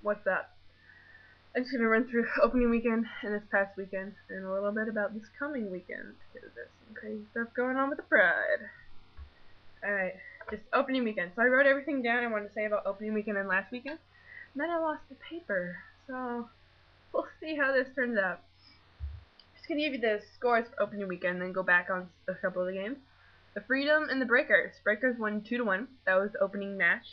what's up? I'm just gonna run through opening weekend and this past weekend, and a little bit about this coming weekend, because there's some crazy stuff going on with the Pride. Alright, just opening weekend. So I wrote everything down I wanted to say about opening weekend and last weekend, and then I lost the paper, so we'll see how this turns out. Just gonna give you the scores for opening weekend, then go back on a couple of the games. The Freedom and the Breakers. Breakers won 2-1. That was the opening match.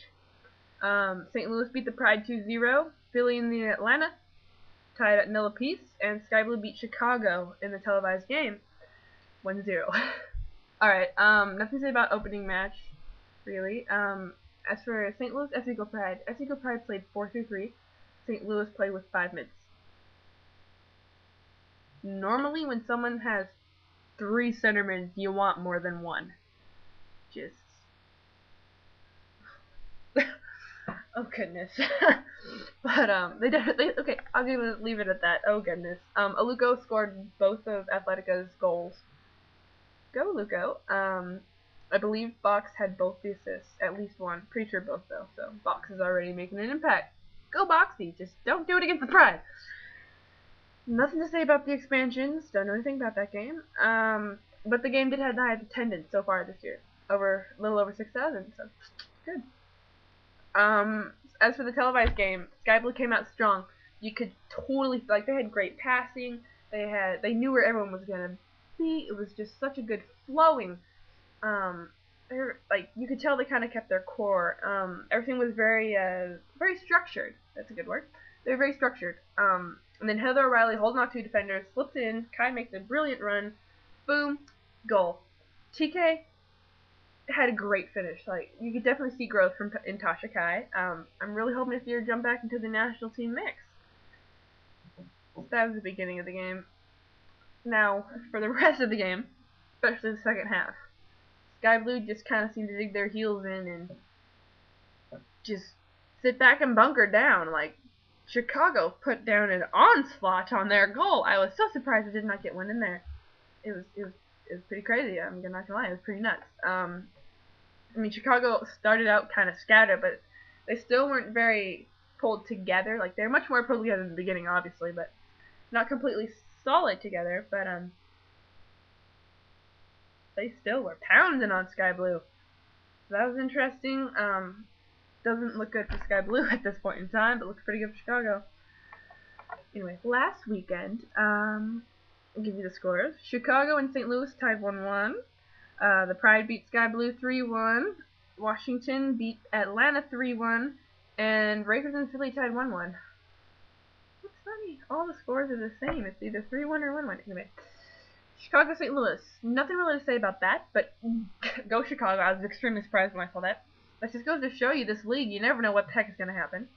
St. Louis beat the Pride 2-0. Philly and the Atlanta tied at 0 apiece, and Sky Blue beat Chicago in the televised game 1-0. Alright, nothing to say about opening match, really. As for St. Louis, Eagle Pride. Eagle Pride played 4-3. St. Louis played with 5 minutes. Normally, when someone has 3 centermen, you want more than 1. Just... oh goodness. But they definitely, okay, I'll leave it at that. Oh goodness. Aluko scored both of Atletica's goals. Go Aluko. I believe Box had both the assists, at least one. Pretty sure both though. So Box is already making an impact. Go Boxy. Just don't do it against the Pride. Nothing to say about the expansions. Don't know anything about that game. But the game did have the highest attendance so far this year. A little over 6,000. So good. As for the televised game, Sky Blue came out strong. You could totally, like, they had great passing. They knew where everyone was gonna be. It was just such a good flowing. Like, you could tell they kind of kept their core. Everything was very structured. That's a good word. They were very structured. And then Heather O'Reilly holding on 2 defenders, slips in. Kai makes a brilliant run. Boom, goal. TK had a great finish. Like, you could definitely see growth in Tasha Kai. I'm really hoping to see her jump back into the national team mix. So that was the beginning of the game. Now, for the rest of the game, especially the second half, Sky Blue just kind of seemed to dig their heels in and just sit back and bunker down. Like, Chicago put down an onslaught on their goal. I was so surprised it did not get one in there. It was pretty crazy. I'm not gonna lie, it was pretty nuts. I mean, Chicago started out kind of scattered, but they still weren't very pulled together. Like, they're much more pulled together in the beginning, obviously, but not completely solid together. But they still were pounding on Sky Blue. So that was interesting. Doesn't look good for Sky Blue at this point in time, but looks pretty good for Chicago. Anyway, last weekend, I'll give you the scores. Chicago and St. Louis tied 1-1. The Pride beat Sky Blue 3-1. Washington beat Atlanta 3-1. And Breakers and Philly tied 1-1. What's funny? All the scores are the same. It's either 3-1 or 1-1. Anyway, Chicago, St. Louis. Nothing really to say about that, but go Chicago. I was extremely surprised when I saw that. That just goes to show you this league. You never know what the heck is going to happen.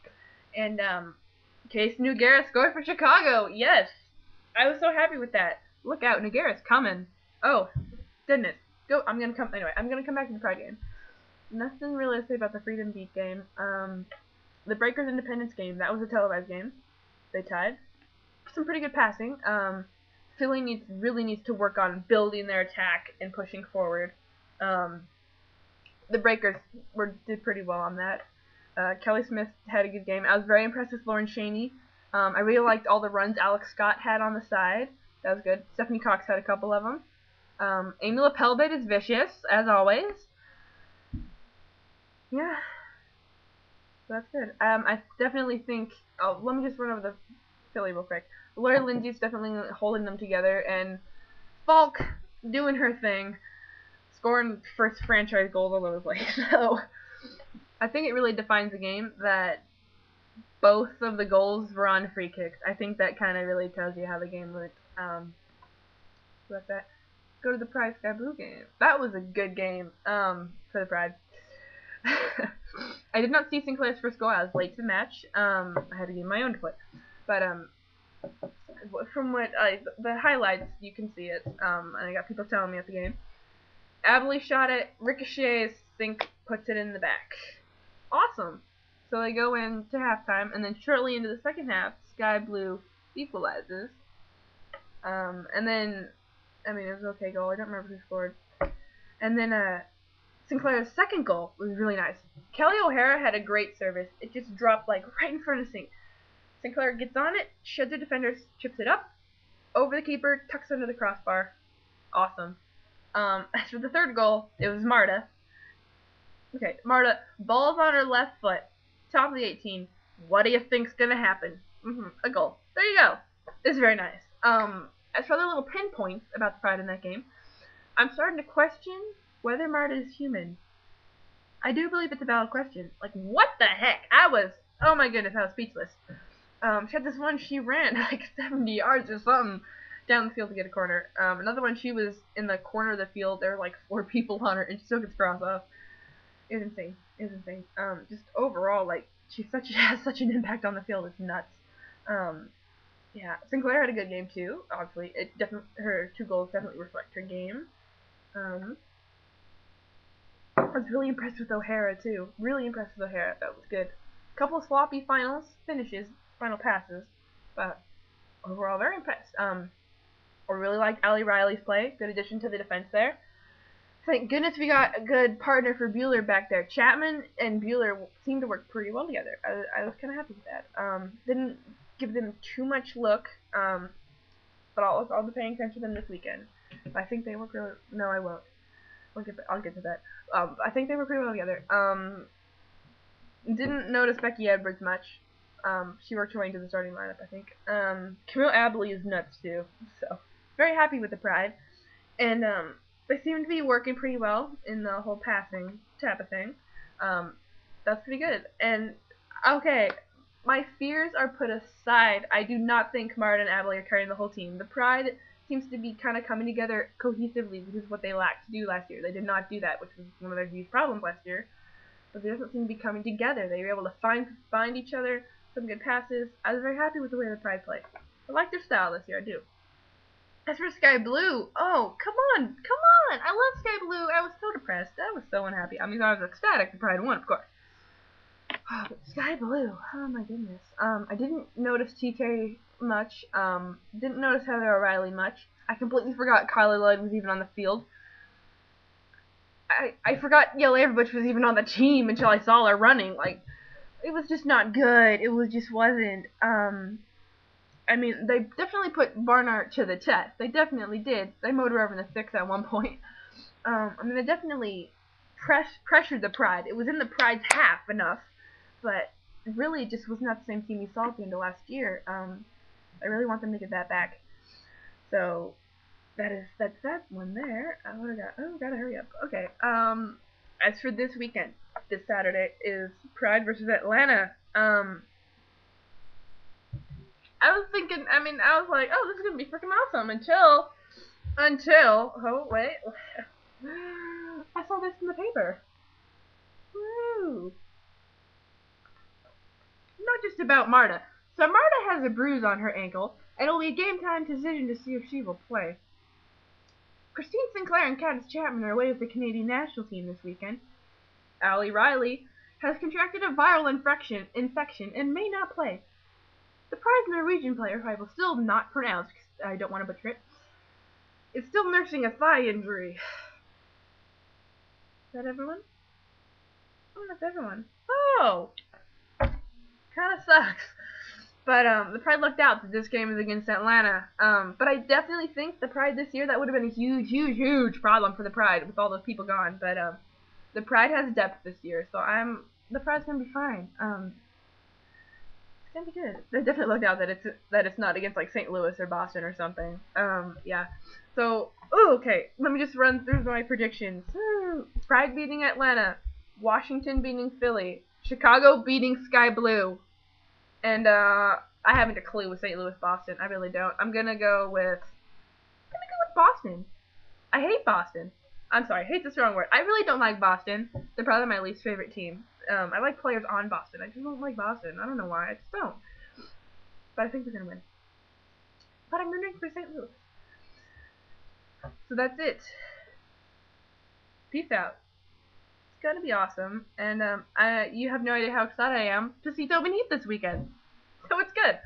And, Case Nogueira scored for Chicago. Yes. I was so happy with that. Look out, Nogueira's coming. Oh, goodness. Go. I'm gonna come back to the Pride game. Nothing really to say about the Freedom Beat game. The Breakers Independence game, that was a televised game. They tied. Some pretty good passing. Philly really needs to work on building their attack and pushing forward. The Breakers did pretty well on that. Kelly Smith had a good game. I was very impressed with Lauren Shaney. I really liked all the runs Alex Scott had on the side. That was good. Stephanie Cox had a couple of them. Amy Lepelbit is vicious, as always. Yeah. So that's good. I definitely think... Oh, let me just run over the Philly real quick. Laura Lindsay's definitely holding them together, and Falk doing her thing, scoring first franchise goals all over the place. So, I think it really defines the game that both of the goals were on free kicks. I think that kind of really tells you how the game went. So that's that. Go to the Pride Sky Blue game. That was a good game for the Pride. I did not see Sinclair's first goal. I was late to the match. I had to give my own foot. But from what the highlights, you can see it. And I got people telling me at the game. Abilene shot it. Ricochet, Sink puts it in the back. Awesome. So they go into halftime, and then shortly into the second half, Sky Blue equalizes. And then, I mean, it was an okay goal. I don't remember who scored. And then Sinclair's second goal was really nice. Kelly O'Hara had a great service. It just dropped like right in front of Sink. Sinclair gets on it, sheds her defenders, chips it up, over the keeper, tucks under the crossbar. Awesome. As for the third goal, it was Marta. Okay, Marta, balls on her left foot, top of the 18. What do you think's gonna happen? A goal. There you go. It's very nice. As for other little pinpoints about the Pride in that game, I'm starting to question whether Marta is human. I do believe it's a valid question. Like, what the heck? Oh my goodness, I was speechless. She had this one, she ran like 70 yards or something down the field to get a corner. Another one, she was in the corner of the field. There were like 4 people on her, and she still gets cross off. It's insane. It's insane. Just overall, like, she has such an impact on the field. It's nuts. Yeah, Sinclair had a good game too. Obviously, her 2 goals definitely reflect her game. I was really impressed with O'Hara too. Really impressed with O'Hara. That was good. Couple sloppy final passes, but overall very impressed. I really liked Ali Riley's play. Good addition to the defense there. Thank goodness we got a good partner for Bueller back there. Chapman and Bueller seemed to work pretty well together. I was kind of happy with that. Didn't give them too much look, but I'll be paying attention to them this weekend. I think they work really. No, I won't. I'll get to that. I think they were pretty well together. Didn't notice Becky Edwards much. She worked her way into the starting lineup, I think. Camille Abley is nuts too. So very happy with the Pride, and they seem to be working pretty well in the whole passing type of thing. That's pretty good. And okay, my fears are put aside. I do not think Marta and Abley are carrying the whole team. The Pride seems to be kind of coming together cohesively, which is what they lacked to do last year. They did not do that, which was one of their huge problems last year. But they don't seem to be coming together. They were able to find each other, some good passes. I was very happy with the way the Pride played. I like their style this year, I do. As for Sky Blue, oh, come on. I love Sky Blue. I was so depressed. I was so unhappy. I mean, I was ecstatic the Pride won, of course. Oh, but Sky Blue, oh my goodness. I didn't notice TK much. Didn't notice Heather O'Reilly much. I completely forgot Carly Lloyd was even on the field. I forgot Yale Averbutch was even on the team until I saw her running. Like, it was just not good. It just wasn't. I mean, they definitely put Barnard to the test. They definitely did. They mowed her over in the 6 at one point. I mean, they definitely pressured the Pride. It was in the Pride's half enough, but really it just was not the same team we saw at the end of last year. I really want them to get that back. So that's that one there. What do I got? Oh, gotta hurry up. Okay. As for this weekend, this Saturday is Pride versus Atlanta. I was thinking, I was like, oh, this is gonna be freaking awesome until, oh wait, I saw this in the paper. Woo! Not just about Marta. So Marta has a bruise on her ankle, and it'll be a game time decision to see if she will play. Christine Sinclair and Candice Chapman are away with the Canadian national team this weekend. Ali Riley has contracted a viral infection and may not play. The Pride's Norwegian player, who I will still not pronounce because I don't want to butcher it, is still nursing a thigh injury. Is that everyone? Oh, that's everyone. Oh! Kinda sucks. But the Pride looked out that this game is against Atlanta. But I definitely think the Pride this year, that would have been a huge, huge, huge problem for the Pride with all those people gone. But the Pride has depth this year, so the Pride's gonna be fine. It's gonna be good. They definitely looked out that it's not against like St. Louis or Boston or something. Yeah. So, okay. Let me just run through my predictions. Pride beating Atlanta, Washington beating Philly, Chicago beating Sky Blue, and I haven't a clue with St. Louis Boston. I really don't. I'm gonna go with Boston. I hate Boston. I'm sorry, hate's a strong word. I really don't like Boston. They're probably my least favorite team. I like players on Boston. I just don't like Boston. I don't know why. I just don't. But I think they're gonna win. But I'm rooting for St. Louis. So that's it. Peace out. It's gonna be awesome. And you have no idea how excited I am to see Tobin Heath this weekend. So it's good.